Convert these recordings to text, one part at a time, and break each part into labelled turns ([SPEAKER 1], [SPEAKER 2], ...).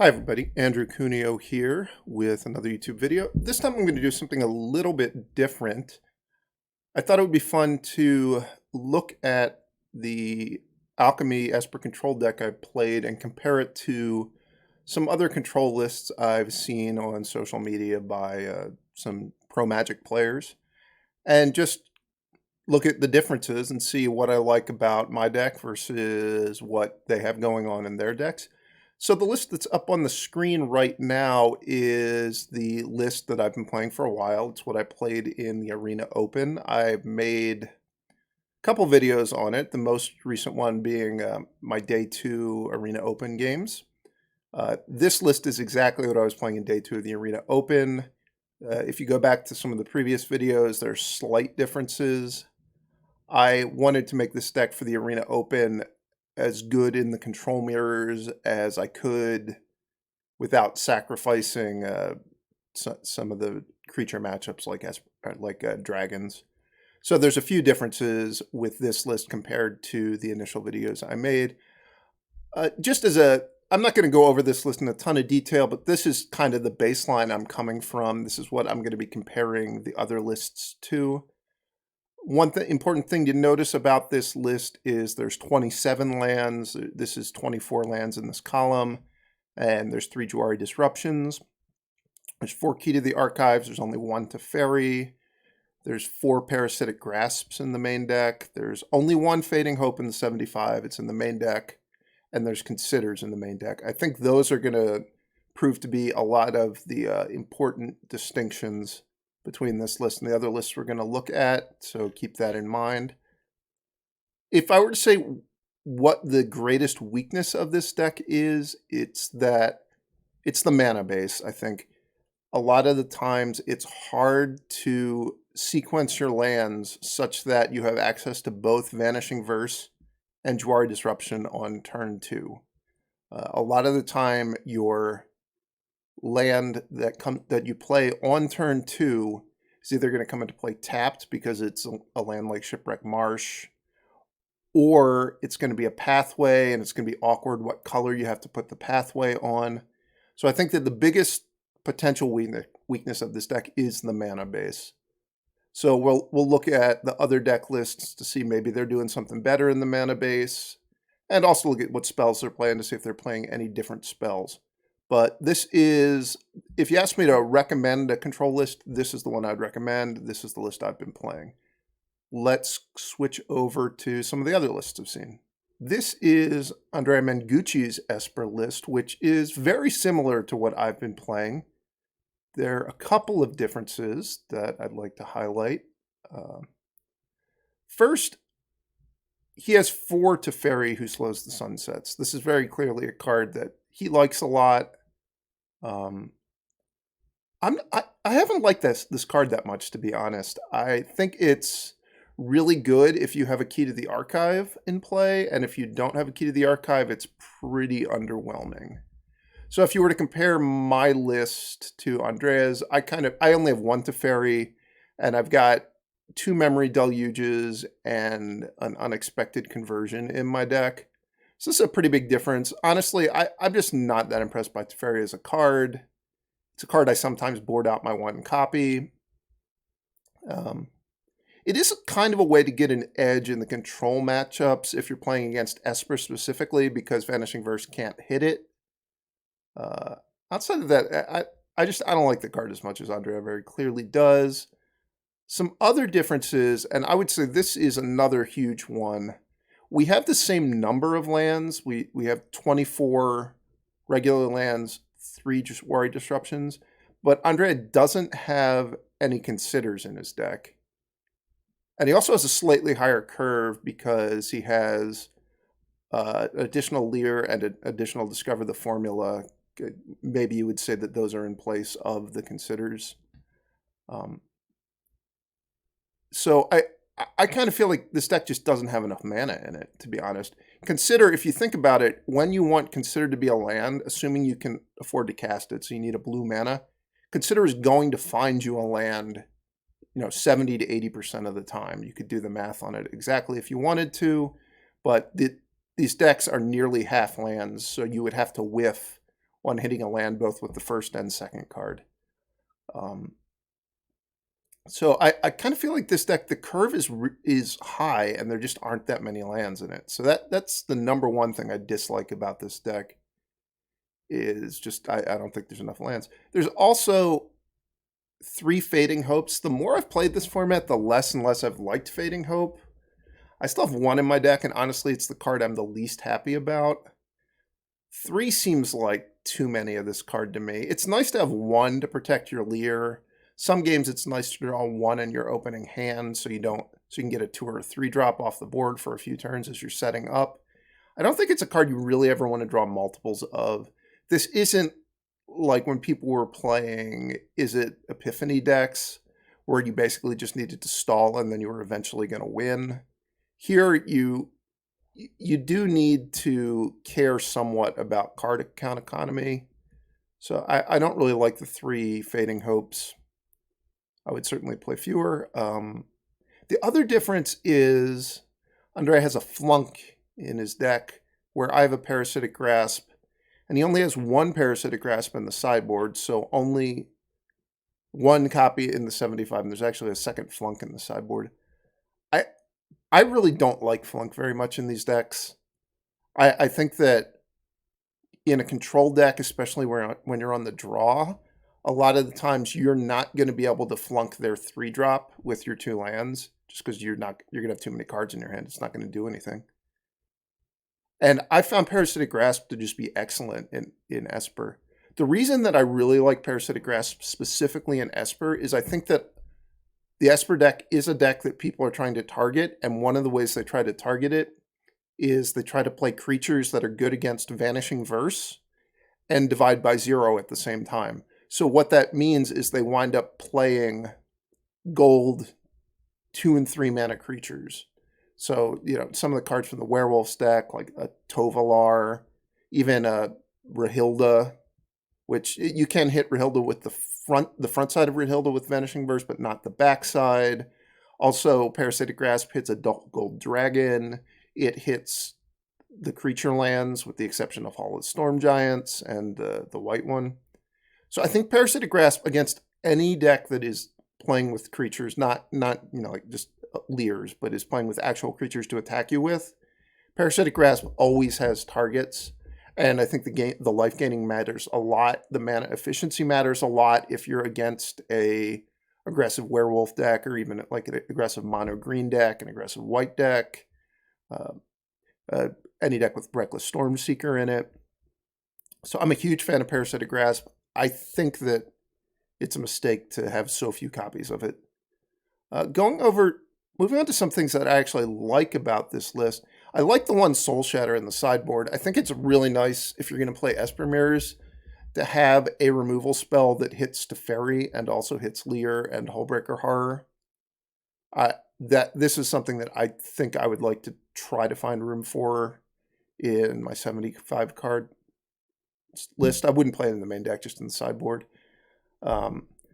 [SPEAKER 1] Hi everybody, Andrew Cuneo here with another YouTube video. This time I'm going to do something a little bit different. I thought it would be fun to look at the Alchemy Esper control deck I played and compare it to some other control lists I've seen on social media by some pro Magic players, and just look at the differences and see what I like about my deck versus what they have going on in their decks. So the list that's up on the screen right now is the list that I've been playing for a while. It's what I played in the Arena Open. I've made a couple videos on it, the most recent one being my Day 2 Arena Open games. This list is exactly what I was playing in Day 2 of the Arena Open. If you go back to some of the previous videos, there's slight differences. I wanted to make this deck for the Arena Open as good in the control mirrors as I could without sacrificing some of the creature matchups like dragons. So there's a few differences with this list compared to the initial videos I made. I'm not going to go over this list in a ton of detail, but this is kind of the baseline I'm coming from. This is what I'm going to be comparing the other lists to. One important thing to notice about this list is there's 27 lands. This is 24 lands in this column, and there's 3 Jwari Disruptions. There's 4 Key to the Archives. There's only 1 Teferi. There's 4 Parasitic Grasps in the main deck. There's only 1 Fading Hope in the 75. It's in the main deck. And there's Considers in the main deck. I think those are going to prove to be a lot of the important distinctions between this list and the other lists we're going to look at, so keep that in mind. If I were to say what the greatest weakness of this deck is, it's the mana base. I think a lot of the times it's hard to sequence your lands such that you have access to both Vanishing Verse and Jwari Disruption on turn 2. A lot of the time your land that you play on turn 2 is either going to come into play tapped because it's a land like Shipwreck Marsh, or it's going to be a pathway and it's going to be awkward what color you have to put the pathway on. So I think that the biggest potential weakness of this deck is the mana base. So we'll look at the other deck lists to see maybe they're doing something better in the mana base, and also look at what spells they're playing to see if they're playing any different spells. But this is, if you ask me to recommend a control list, this is the one I'd recommend. This is the list I've been playing. Let's switch over to some of the other lists I've seen. This is Andrea Menguchi's Esper list, which is very similar to what I've been playing. There are a couple of differences that I'd like to highlight. First, he has 4 Teferi Who Slows the Sunsets. This is very clearly a card that he likes a lot. I haven't liked this card that much, to be honest. I think it's really good if you have a Key to the Archive in play, and if you don't have a Key to the Archive, it's pretty underwhelming. So if you were to compare my list to Andrea's, I only have 1 Teferi, and I've got 2 Memory Deluges and an Unexpected Conversion in my deck. So this is a pretty big difference. Honestly, I'm just not that impressed by Teferi as a card. It's a card I sometimes board out my 1 copy. It is kind of a way to get an edge in the control matchups if you're playing against Esper specifically, because Vanishing Verse can't hit it. Outside of that, I don't like the card as much as Andrea very clearly does. Some other differences, and I would say this is another huge one. We have the same number of lands. We have 24 regular lands, 3 Jwari Disruptions, but Andrea doesn't have any Considers in his deck. And he also has a slightly higher curve because he has additional Leer and additional Discover the Formula. Maybe you would say that those are in place of the Considers. So I kind of feel like this deck just doesn't have enough mana in it, to be honest. Consider, if you think about it, when you want Consider to be a land, assuming you can afford to cast it, so you need a blue mana, Consider is going to find you a land, 70 to 80% of the time. You could do the math on it exactly if you wanted to, but these decks are nearly half lands, so you would have to whiff hitting a land both with the first and second card. So I kind of feel like this deck, the curve is high, and there just aren't that many lands in it. So that's the number one thing I dislike about this deck, is just I don't think there's enough lands. There's also 3 Fading Hopes. The more I've played this format, the less and less I've liked Fading Hope. I still have 1 in my deck, and honestly, it's the card I'm the least happy about. 3 seems like too many of this card to me. It's nice to have 1 to protect your Leer. Some games it's nice to draw 1 in your opening hand so you can get a 2 or a 3 drop off the board for a few turns as you're setting up. I don't think it's a card you really ever want to draw multiples of. This isn't like when people were playing, is it Epiphany decks, where you basically just needed to stall and then you were eventually going to win. Here you do need to care somewhat about card count economy. So I don't really like the 3 Fading Hopes. I would certainly play fewer. The other difference is Andre has a flunk in his deck, where I have a Parasitic Grasp, and he only has 1 Parasitic Grasp in the sideboard, so only 1 copy in the 75, and there's actually a second flunk in the sideboard. I really don't like flunk very much in these decks. I think that in a control deck, especially when you're on the draw, a lot of the times you're not going to be able to flunk their 3-drop with your 2 lands, just because you're going to have too many cards in your hand. It's not going to do anything. And I found Parasitic Grasp to just be excellent in Esper. The reason that I really like Parasitic Grasp specifically in Esper is I think that the Esper deck is a deck that people are trying to target, and one of the ways they try to target it is they try to play creatures that are good against Vanishing Verse and Divide by 0 at the same time. So what that means is they wind up playing gold 2 and 3 mana creatures. So, some of the cards from the Werewolf deck, like a Tovalar, even a Rahilda, which you can hit Rahilda with the front side of Rahilda with Vanishing Verse, but not the back side. Also, Parasitic Grasp hits a Gold Dragon. It hits the creature lands, with the exception of Hall of Storm Giants and the white one. So I think Parasitic Grasp against any deck that is playing with creatures, not like just Leers, but is playing with actual creatures to attack you with, Parasitic Grasp always has targets. And I think the life gaining matters a lot. The mana efficiency matters a lot if you're against a aggressive werewolf deck, or even like an aggressive mono green deck, an aggressive white deck, any deck with Reckless Stormseeker in it. So I'm a huge fan of Parasitic Grasp. I think that it's a mistake to have so few copies of it. Moving on to some things that I actually like about this list. I like the 1 Soul Shatter in the sideboard. I think it's really nice, if you're going to play Esper Mirrors, to have a removal spell that hits Teferi and also hits Leer and Hullbreaker Horror. This is something that I think I would like to try to find room for in my 75 card list. I wouldn't play it in the main deck, just in the sideboard.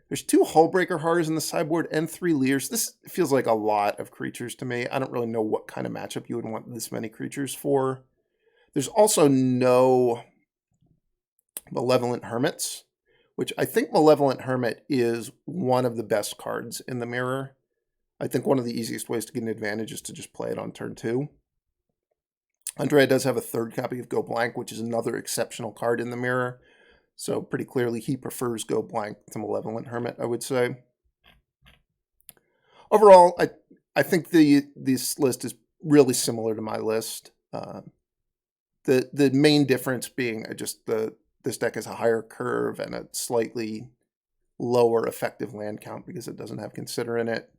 [SPEAKER 1] There's 2 Hullbreaker Horrors in the sideboard and 3 Leers. This feels like a lot of creatures to me. I don't really know what kind of matchup you would want this many creatures for. There's also no Malevolent Hermits, which I think Malevolent Hermit is one of the best cards in the mirror. I think one of the easiest ways to get an advantage is to just play it on turn 2. Andrea does have a 3rd copy of Go Blank, which is another exceptional card in the mirror. So pretty clearly he prefers Go Blank to Malevolent Hermit, I would say. Overall, I think this list is really similar to my list. The main difference being just this deck has a higher curve and a slightly lower effective land count because it doesn't have Consider in it.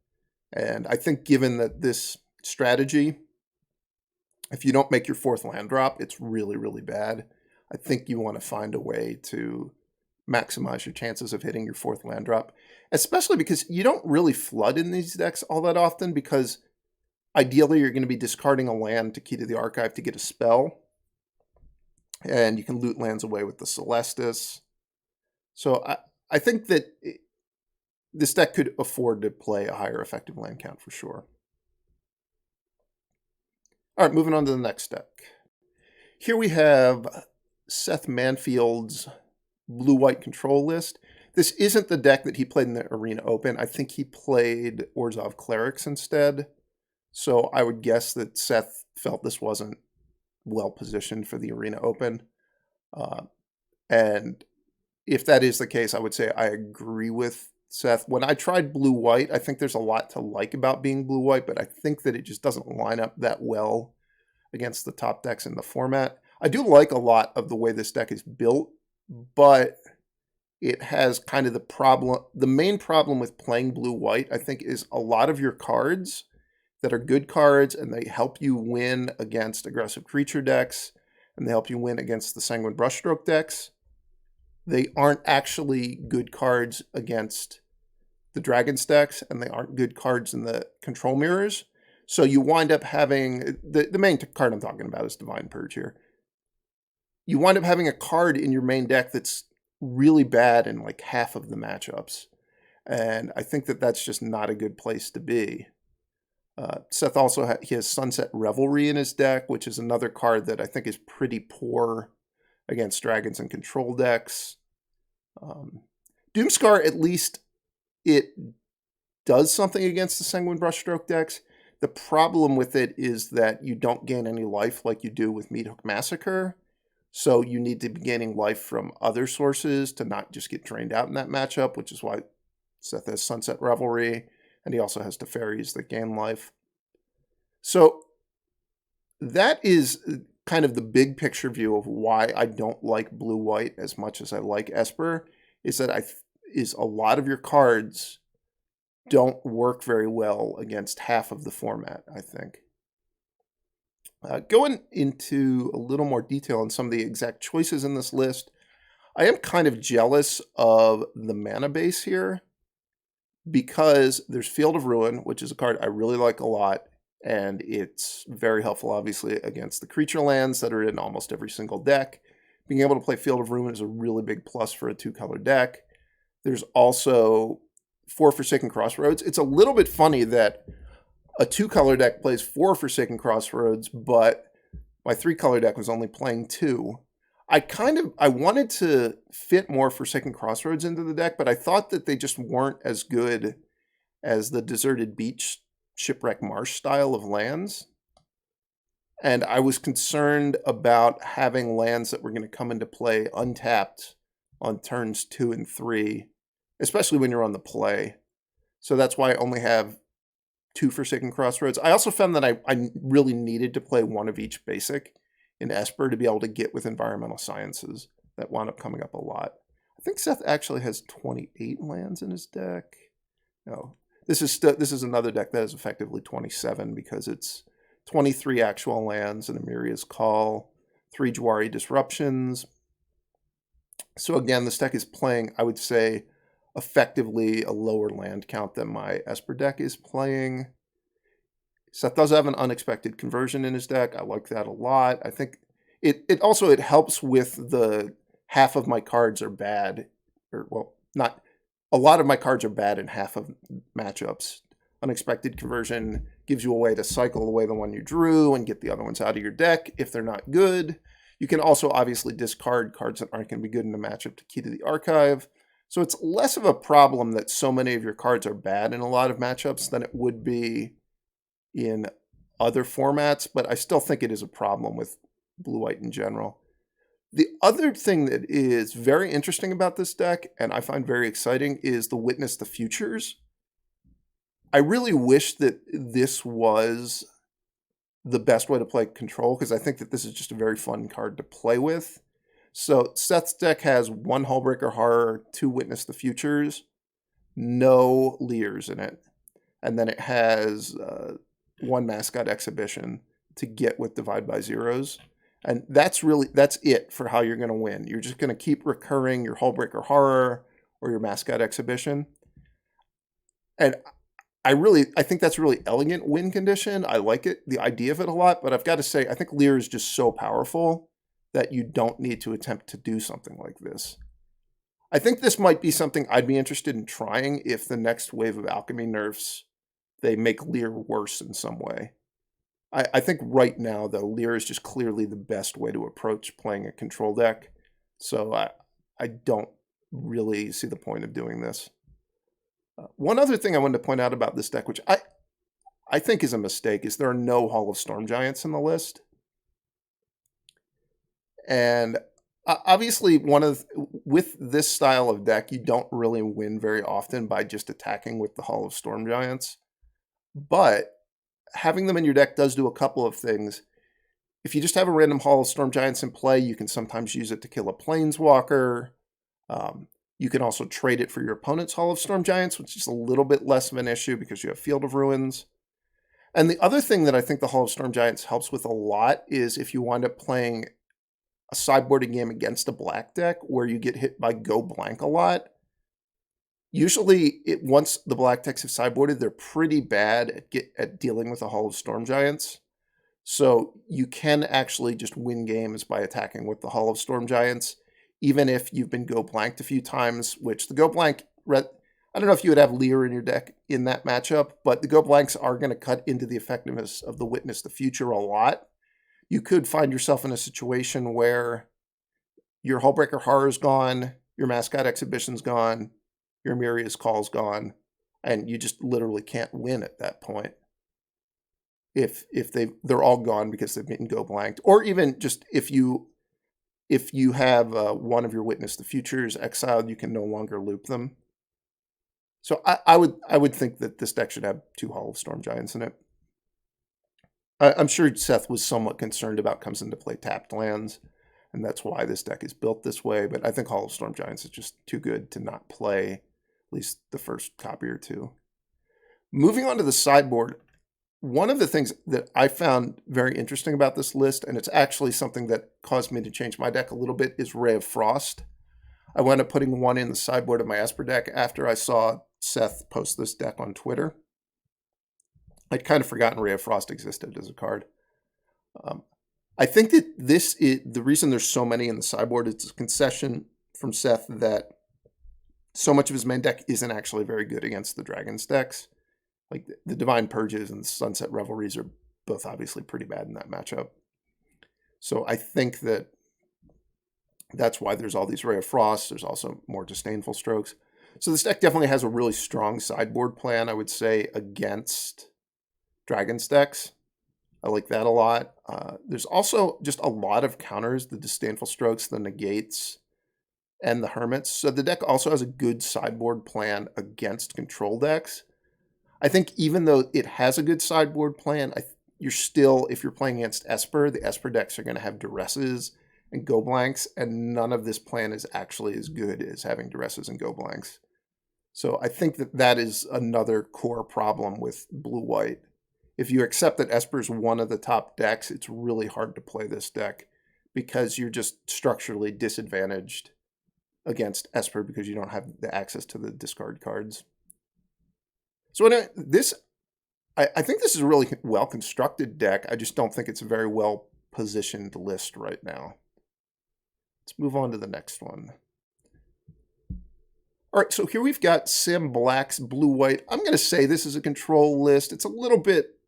[SPEAKER 1] And I think given that this strategy, if you don't make your 4th land drop, it's really, really bad. I think you want to find a way to maximize your chances of hitting your 4th land drop, especially because you don't really flood in these decks all that often, because ideally you're going to be discarding a land to Key to the Archive to get a spell, and you can loot lands away with the Celestis. So I think that this deck could afford to play a higher effective land count for sure. All right, moving on to the next deck. Here we have Seth Manfield's blue-white control list. This isn't the deck that he played in the Arena Open. I think he played Orzhov Clerics instead. So I would guess that Seth felt this wasn't well positioned for the Arena Open. And if that is the case, I would say I agree with Seth. When I tried blue-white, I think there's a lot to like about being blue-white, but I think that it just doesn't line up that well against the top decks in the format. I do like a lot of the way this deck is built, but it has kind of the main problem with playing blue-white, I think, is a lot of your cards that are good cards and they help you win against aggressive creature decks and they help you win against the Sanguine Brushstroke decks. They aren't actually good cards against the Dragon decks, and they aren't good cards in the control mirrors. So you wind up having, the main card I'm talking about is Divine Purge here. You wind up having a card in your main deck that's really bad in like half of the matchups. And I think that that's just not a good place to be. Seth also he has Sunset Revelry in his deck, which is another card that I think is pretty poor against dragons and control decks. Doomscar, at least it does something against the Sanguine Brushstroke decks. The problem with it is that you don't gain any life like you do with Meathook Massacre. So you need to be gaining life from other sources to not just get drained out in that matchup, which is why Seth has Sunset Revelry, and he also has Teferis that gain life. So that is kind of the big picture view of why I don't like blue-white as much as I like Esper, is that a lot of your cards don't work very well against half of the format, I think. Going into a little more detail on some of the exact choices in this list, I am kind of jealous of the mana base here because there's Field of Ruin, which is a card I really like a lot, and it's very helpful, obviously, against the creature lands that are in almost every single deck. Being able to play Field of Ruin is a really big plus for a 2-color deck. There's also 4 Forsaken Crossroads. It's a little bit funny that a 2-color deck plays 4 Forsaken Crossroads, but my 3-color deck was only playing 2. I wanted to fit more Forsaken Crossroads into the deck, but I thought that they just weren't as good as the Deserted Beach, Shipwreck Marsh style of lands. And I was concerned about having lands that were going to come into play untapped on turns 2 and 3, especially when you're on the play. So that's why I only have 2 Forsaken Crossroads. I also found that I really needed to play one of each basic in Esper to be able to get with Environmental Sciences. That wound up coming up a lot. I think Seth actually has 28 lands in his deck. No, this is another deck that is effectively 27 because it's 23 actual lands and Amiria's Call, 3 Jwari Disruptions. So again, this deck is playing, I would say, effectively a lower land count than my Esper deck is playing. Seth does have an Unexpected Conversion in his deck. I like that a lot. I think it also helps with the half of my cards are bad, or well, not a lot of my cards are bad in half of matchups. Unexpected Conversion gives you a way to cycle away the one you drew and get the other ones out of your deck if they're not good. You can also obviously discard cards that aren't going to be good in a matchup to Key to the Archive. So it's less of a problem that so many of your cards are bad in a lot of matchups than it would be in other formats, but I still think it is a problem with blue-white in general. The other thing that is very interesting about this deck, and I find very exciting, is the Witness the Futures. I really wish that this was the best way to play Control, because I think that this is just a very fun card to play with. So Seth's deck has 1 Hullbreaker Horror, 2 Witness the Futures, no Leers in it. And then it has 1 Mascot Exhibition to get with Divide by Zeros. And that's it for how you're going to win. You're just going to keep recurring your Hullbreaker Horror or your Mascot Exhibition. And I think that's a really elegant win condition. I like it, the idea of it a lot, but I've got to say, I think Leer is just so powerful that you don't need to attempt to do something like this. I think this might be something I'd be interested in trying if the next wave of Alchemy nerfs, they make Leer worse in some way. I think right now, though, Lear is just clearly the best way to approach playing a control deck. So I don't really see the point of doing this. One other thing I wanted to point out about this deck, which I think is a mistake, is there are no Hall of Storm Giants in the list. And obviously, with this style of deck, you don't really win very often by just attacking with the Hall of Storm Giants. But having them in your deck does do a couple of things. If you just have a random Hall of Storm Giants in play, you can sometimes use it to kill a Planeswalker. You can also trade it for your opponent's Hall of Storm Giants, which is a little bit less of an issue because you have Field of Ruins. And the other thing that I think the Hall of Storm Giants helps with a lot is if you wind up playing a sideboarding game against a black deck where you get hit by Go Blank a lot. Usually, once the black decks have sideboarded, they're pretty bad at dealing with the Hall of Storm Giants. So you can actually just win games by attacking with the Hall of Storm Giants, even if you've been Go Blanked a few times, which the Go Blank, I don't know if you would have Lear in your deck in that matchup, but the Go Blanks are going to cut into the effectiveness of the Witness the Future a lot. You could find yourself in a situation where your Hullbreaker Horror is gone, your Mascot Exhibition's gone, your Miria's Call's gone, and you just literally can't win at that point. If they're all gone because they've been Go Blanked, or even just if you have one of your Witness the Futures exiled, you can no longer loop them. So I would think that this deck should have 2 Hall of Storm Giants in it. I'm sure Seth was somewhat concerned about comes into play tapped lands, and that's why this deck is built this way. But I think Hall of Storm Giants is just too good to not play, at least the first copy or two. Moving on to the sideboard, one of the things that I found very interesting about this list, and it's actually something that caused me to change my deck a little bit, is Ray of Frost. I wound up putting one in the sideboard of my Esper deck after I saw Seth post this deck on Twitter. I'd kind of forgotten Ray of Frost existed as a card. I think that the reason there's so many in the sideboard is a concession from Seth that so much of his main deck isn't actually very good against the Dragons decks. Like the Divine Purges and the Sunset Revelries are both obviously pretty bad in that matchup. So I think that's why there's all these Ray of Frost. There's also more Disdainful Strokes. So this deck definitely has a really strong sideboard plan, I would say, against Dragons decks. I like that a lot. There's also just a lot of counters, the Disdainful Strokes, the Negates, and the Hermits. So the deck also has a good sideboard plan against control decks. I think even though it has a good sideboard plan, you're still, if you're playing against Esper, the Esper decks are going to have Duresses and Go Blanks, and none of this plan is actually as good as having Duresses and Go Blanks. So I think that is another core problem with blue-white. If you accept that Esper is one of the top decks, it's really hard to play this deck because you're just structurally disadvantaged against Esper because you don't have the access to the discard cards. So anyway, I think this is a really well-constructed deck. I just don't think it's a very well-positioned list right now. Let's move on to the next one. All right, so here we've got Sam Black's blue-white. I'm going to say this is a control list. It's a little bit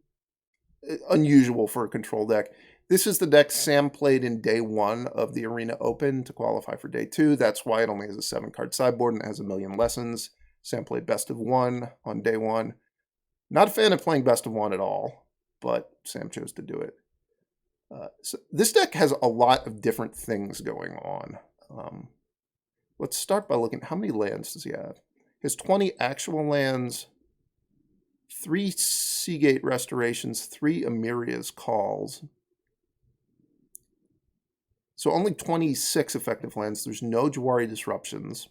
[SPEAKER 1] unusual for a control deck. This is the deck Sam played in day 1 of the Arena Open to qualify for day 2. That's why it only has a 7-card sideboard and it has a million lessons. Sam played best of 1 on day 1. Not a fan of playing best of 1 at all, but Sam chose to do it. So this deck has a lot of different things going on. Let's start by looking at how many lands does he have. He has 20 actual lands, 3 Seagate Restorations, 3 Amiria's Calls. So only 26 effective lands. There's no Jawari Disruptions.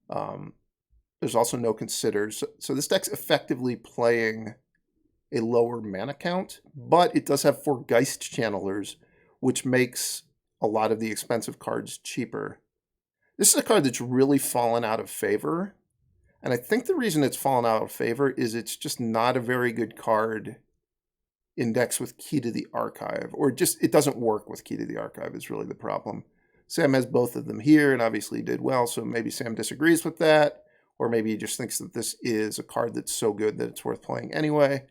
[SPEAKER 1] There's also no Considers. So this deck's effectively playing a lower mana count, but it does have 4 Geist Channelers, which makes a lot of the expensive cards cheaper. This is a card that's really fallen out of favor. And I think the reason it's fallen out of favor is it's just not a very good card in decks with Key to the Archive. Or just, it doesn't work with Key to the Archive is really the problem. Sam has both of them here and obviously did well, so maybe Sam disagrees with that. Or maybe he just thinks that this is a card that's so good that it's worth playing anyway.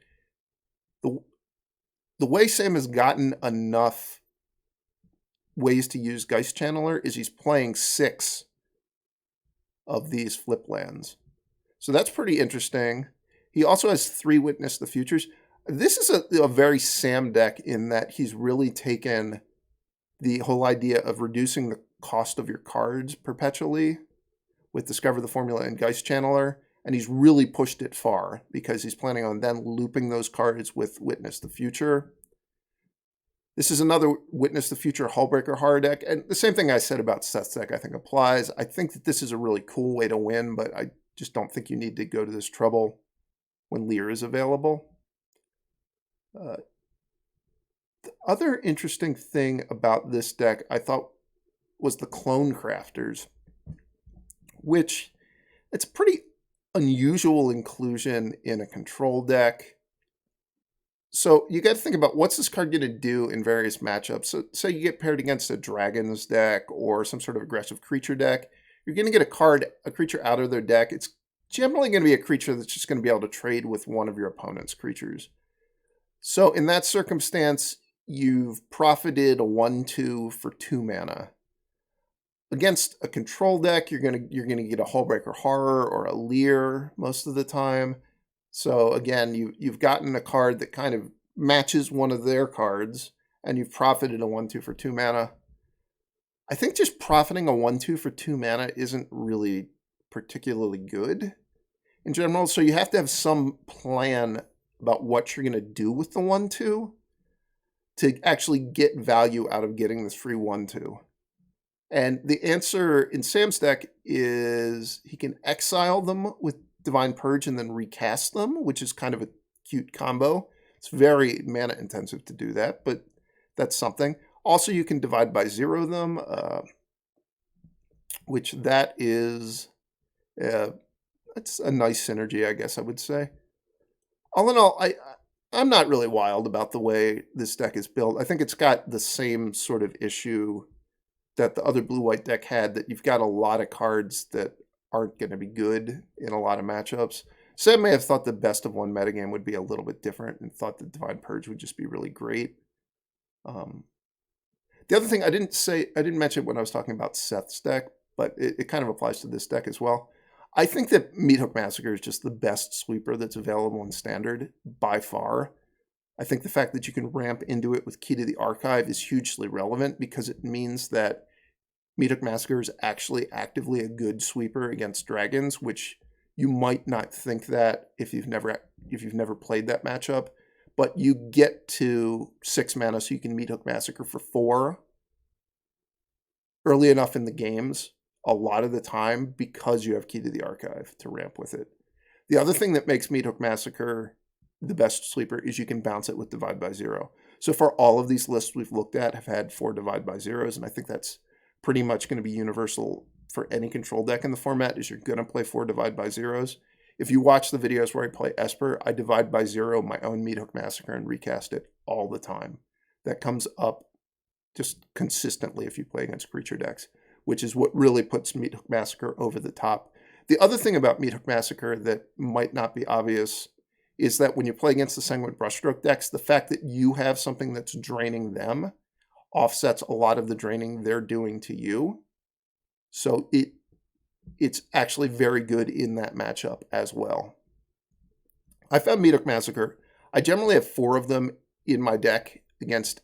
[SPEAKER 1] the way Sam has gotten enough ways to use Geist Channeler is he's playing 6 of these flip lands. So that's pretty interesting. He also has 3 Witness the Futures. This is a very Sam deck in that he's really taken the whole idea of reducing the cost of your cards perpetually with Discover the Formula and Geist Channeler, and he's really pushed it far because he's planning on then looping those cards with Witness the Future. This is another Witness the Future Hullbreaker horror deck, and the same thing I said about Seth's deck I think applies. I think that this is a really cool way to win, but I just don't think you need to go to this trouble when Lear is available. The other interesting thing about this deck I thought was the Clone Crafters, which it's a pretty unusual inclusion in a control deck. So you got to think about what's this card going to do in various matchups. So say you get paired against a Dragons deck or some sort of aggressive creature deck, you're going to get a creature out of their deck. It's generally going to be a creature that's just going to be able to trade with one of your opponent's creatures. So in that circumstance, you've profited a 1/2 for 2 mana. Against a control deck, you're gonna get a Hullbreaker Horror or a Lear most of the time. So again, you've gotten a card that kind of matches one of their cards, and you've profited a 1/2 for 2 mana. I think just profiting a 1/2 for 2 mana isn't really particularly good in general. So you have to have some plan about what you're going to do with the 1/2 to actually get value out of getting this free 1/2. And the answer in Sam's deck is he can exile them with Divine Purge and then recast them, which is kind of a cute combo. It's very mana intensive to do that, but that's something. Also, you can divide by 0 them, which that is, that's a nice synergy, I guess I would say. All in all, I'm not really wild about the way this deck is built. I think it's got the same sort of issue that the other blue-white deck had, that you've got a lot of cards that aren't going to be good in a lot of matchups. Sam may have thought the best of 1 metagame would be a little bit different and thought the Divine Purge would just be really great. The other thing I didn't mention when I was talking about Seth's deck, but it kind of applies to this deck as well. I think that Meathook Massacre is just the best sweeper that's available in Standard by far. I think the fact that you can ramp into it with Key to the Archive is hugely relevant because it means that Meathook Massacre is actually actively a good sweeper against dragons, which you might not think that if you've never played that matchup. But you get to 6 mana so you can Meathook Massacre for 4 early enough in the games a lot of the time because you have Key to the Archive to ramp with it. The other thing that makes Meathook Massacre the best sleeper is you can bounce it with Divide by 0. So far, all of these lists we've looked at have had 4 Divide by 0s, and I think that's pretty much going to be universal for any control deck in the format, is you're going to play 4 Divide by 0s. If you watch the videos where I play Esper, I Divide by 0 my own Meathook Massacre and recast it all the time. That comes up just consistently if you play against creature decks, which is what really puts Meathook Massacre over the top. The other thing about Meathook Massacre that might not be obvious is that when you play against the Sanguine Brushstroke decks, the fact that you have something that's draining them offsets a lot of the draining they're doing to you. So it's actually very good in that matchup as well. I found Meathook Massacre. I generally have 4 of them in my deck against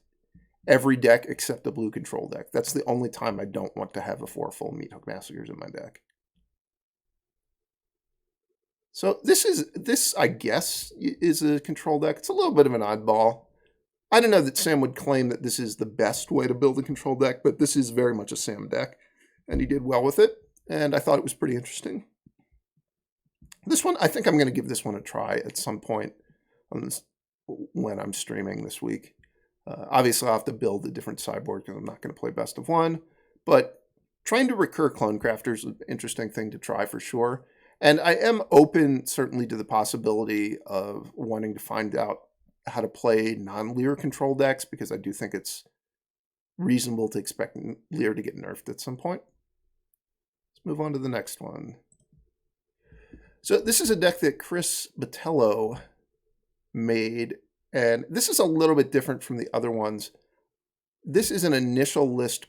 [SPEAKER 1] every deck except the blue control deck. That's the only time I don't want to have a 4 full Meathook Massacres in my deck. So this, I guess, is a control deck. It's a little bit of an oddball. I don't know that Sam would claim that this is the best way to build a control deck, but this is very much a Sam deck, and he did well with it, and I thought it was pretty interesting. This one, I think I'm going to give this one a try at some point when I'm streaming this week. Obviously, I'll have to build a different sideboard because I'm not going to play best of 1, but trying to recur Clone Crafter is an interesting thing to try for sure. And I am open, certainly, to the possibility of wanting to find out how to play non-Lear control decks, because I do think it's reasonable to expect Lear to get nerfed at some point. Let's move on to the next one. So this is a deck that Chris Botello made And this is a little bit different from the other ones. This is an initial list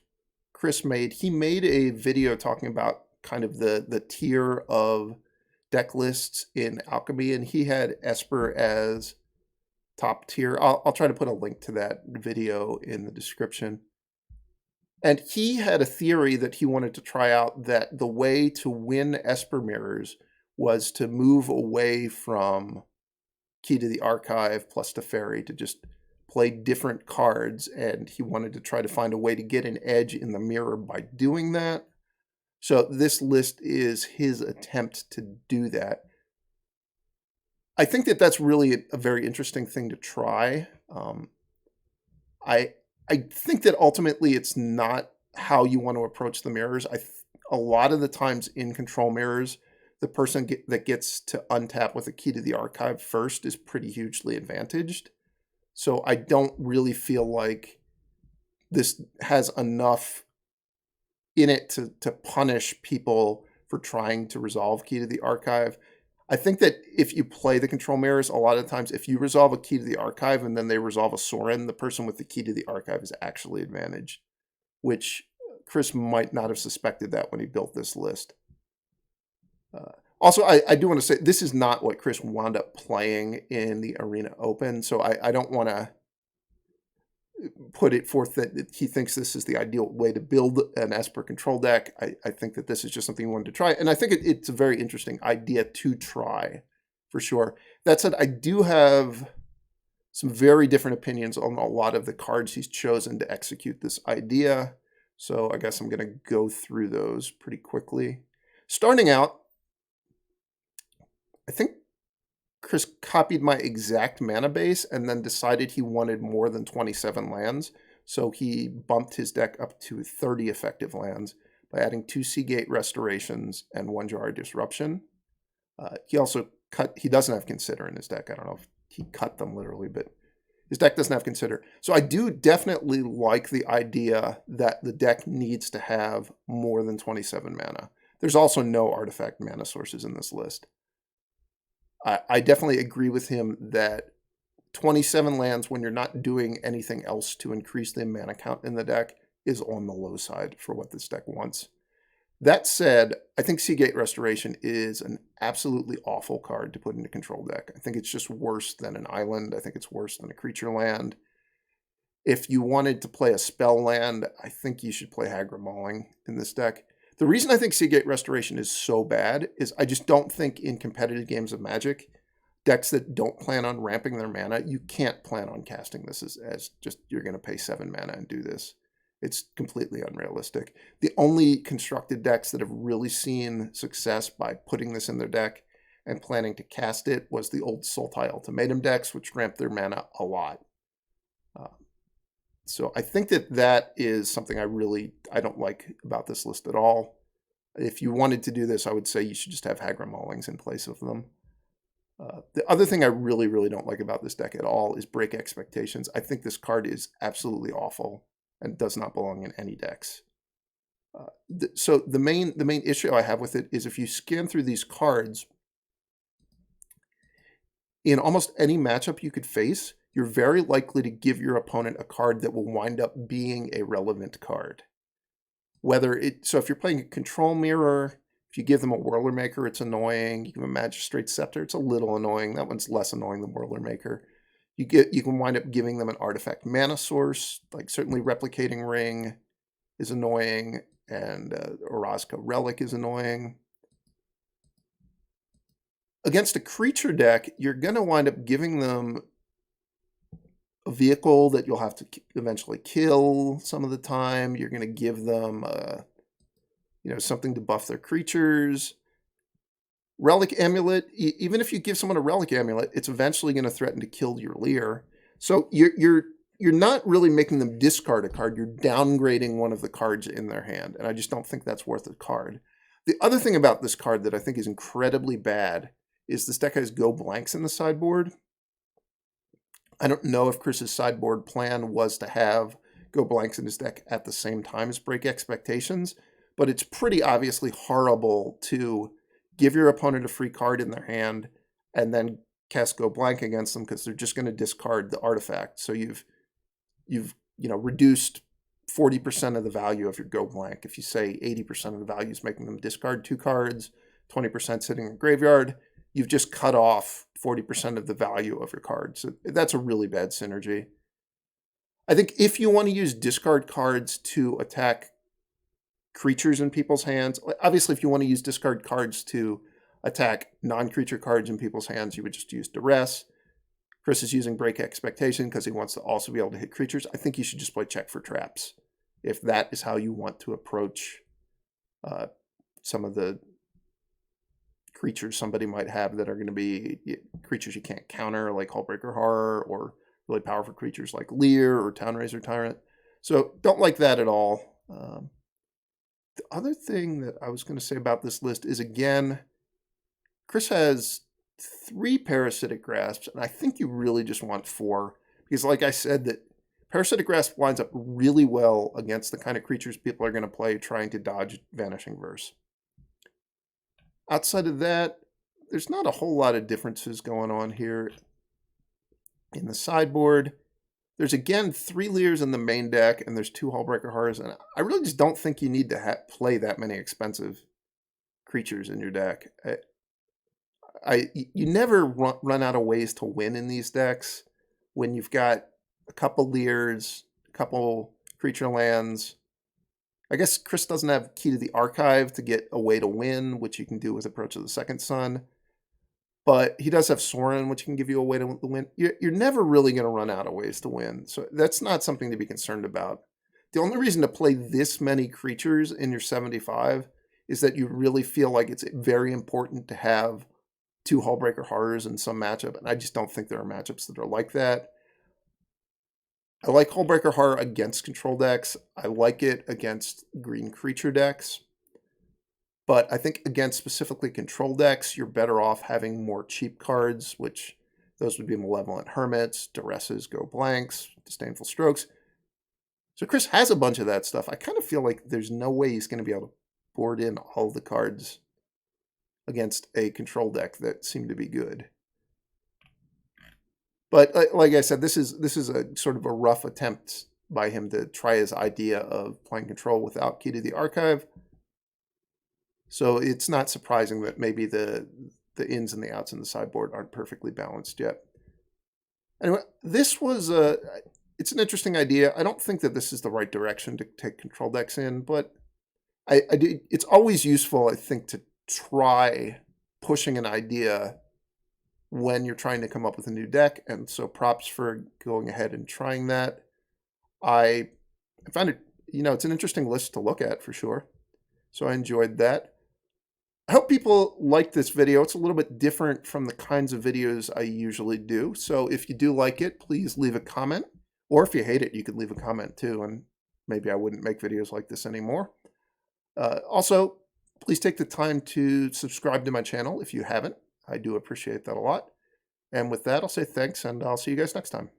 [SPEAKER 1] Chris made. He made a video talking about kind of the tier of deck lists in Alchemy, and he had Esper as top tier. I'll try to put a link to that video in the description. And he had a theory that he wanted to try out, that the way to win Esper mirrors was to move away from Key to the Archive plus Teferi, to just play different cards, and he wanted to try to find a way to get an edge in the mirror by doing that. So this list is his attempt to do that. I think that that's really a very interesting thing to try. I think that ultimately it's not how you want to approach the mirrors. A lot of the times in control mirrors, the person that gets to untap with a Key to the Archive first is pretty hugely advantaged. So I don't really feel like this has enough in it to punish people for trying to resolve Key to the Archive. I think that if you play the control mirrors, a lot of times if you resolve a Key to the Archive and then they resolve a Sorin, the person with the Key to the Archive is actually advantaged, which Chris might not have suspected that when he built this list. Also, I do want to say this is not what Chris wound up playing in the Arena Open, so I don't want to put it forth that he thinks this is the ideal way to build an Esper control deck. I think that this is just something he wanted to try, and I think it's a very interesting idea to try, for sure. That said, I do have some very different opinions on a lot of the cards he's chosen to execute this idea, so I guess I'm going to go through those pretty quickly. Starting out, I think Chris copied my exact mana base and then decided he wanted more than 27 lands. So he bumped his deck up to 30 effective lands by adding 2 Seagate Restorations and 1 Jar Disruption. He also he doesn't have Consider in his deck. I don't know if he cut them literally, but his deck doesn't have Consider. So I do definitely like the idea that the deck needs to have more than 27 mana. There's also no artifact mana sources in this list. I definitely agree with him that 27 lands when you're not doing anything else to increase the mana count in the deck is on the low side for what this deck wants. That said, I think Seagate Restoration is an absolutely awful card to put into control deck. I think it's just worse than an island. I think it's worse than a creature land. If you wanted to play a spell land, I think you should play Hagra Mauling in this deck. The reason I think Seagate Restoration is so bad is I just don't think in competitive games of Magic, decks that don't plan on ramping their mana, you can't plan on casting this as just you're going to pay 7 mana and do this. It's completely unrealistic. The only constructed decks that have really seen success by putting this in their deck and planning to cast it was the old Sultai Ultimatum decks, which ramped their mana a lot. So I think that is something I don't like about this list at all. If you wanted to do this, I would say you should just have Hagra Maulings in place of them. The other thing I really don't like about this deck at all is Break Expectations. I think this card is absolutely awful and does not belong in any decks. So the main issue I have with it is if you scan through these cards, in almost any matchup you could face, you're very likely to give your opponent a card that will wind up being a relevant card. So if you're playing a Control Mirror, if you give them a Whirler Maker, it's annoying. You give them a Magistrate Scepter, it's a little annoying. That one's less annoying than Whirler Maker. You can wind up giving them an artifact mana source, like certainly Replicating Ring is annoying, and Orazca Relic is annoying. Against a creature deck, you're going to wind up giving them a vehicle that you'll have to eventually kill some of the time. You're going to give them something to buff their creatures. Relic Amulet, even if you give someone a Relic Amulet, it's eventually going to threaten to kill your Leer. So you're not really making them discard a card. You're downgrading one of the cards in their hand, and I just don't think that's worth a card. The other thing about this card that I think is incredibly bad is this deck has Go Blanks in the sideboard. I don't know if Chris's sideboard plan was to have Go Blanks in his deck at the same time as Break Expectations, but it's pretty obviously horrible to give your opponent a free card in their hand and then cast Go Blank against them because they're just going to discard the artifact. So you've reduced 40% of the value of your Go Blank. If you say 80% of the value is making them discard 2 cards, 20% sitting in the graveyard, you've just cut off 40% of the value of your card. So that's a really bad synergy. I think if you want to use discard cards to attack creatures in people's hands, obviously if you want to use discard cards to attack non-creature cards in people's hands, you would just use Duress. Chris is using Break Expectation because he wants to also be able to hit creatures. I think you should just play Check for Traps if that is how you want to approach some of the creatures somebody might have that are going to be creatures you can't counter, like Hullbreaker Horror, or really powerful creatures like Leer or Townraiser Tyrant. So don't like that at all. The other thing that I was going to say about this list is, again, Chris has 3 Parasitic Grasps, and I think you really just want 4. Because like I said, that Parasitic Grasp lines up really well against the kind of creatures people are going to play trying to dodge Vanishing Verse. Outside of that, there's not a whole lot of differences going on here. In the sideboard, there's again 3 Leers in the main deck, and there's 2 Hullbreaker Horrors, and I really just don't think you need to play that many expensive creatures in your deck. You never run out of ways to win in these decks when you've got a couple Leers, a couple creature lands. I guess Chris doesn't have Key to the Archive to get a way to win, which you can do with Approach of the Second Sun. But he does have Sorin, which can give you a way to win. You're never really going to run out of ways to win. So that's not something to be concerned about. The only reason to play this many creatures in your 75 is that you really feel like it's very important to have 2 Hullbreaker Horrors in some matchup. And I just don't think there are matchups that are like that. I like Hullbreaker Horror against control decks. I like it against green creature decks. But I think against specifically control decks, you're better off having more cheap cards, which those would be Malevolent Hermits, Duresses, Go Blanks, Disdainful Strokes. So Chris has a bunch of that stuff. I kind of feel like there's no way he's going to be able to board in all the cards against a control deck that seem to be good. But like I said, this is a sort of a rough attempt by him to try his idea of playing control without Key to the Archive. So it's not surprising that maybe the ins and the outs in the sideboard aren't perfectly balanced yet. Anyway, this was it's an interesting idea. I don't think that this is the right direction to take control decks in, but it's always useful, I think, to try pushing an idea when you're trying to come up with a new deck. And so props for going ahead and trying that. I found it, it's an interesting list to look at for sure. So I enjoyed that. I hope people like this video. It's a little bit different from the kinds of videos I usually do. So if you do like it, please leave a comment. Or if you hate it, you could leave a comment too, and maybe I wouldn't make videos like this anymore. Also, please take the time to subscribe to my channel if you haven't. I do appreciate that a lot. And with that, I'll say thanks, and I'll see you guys next time.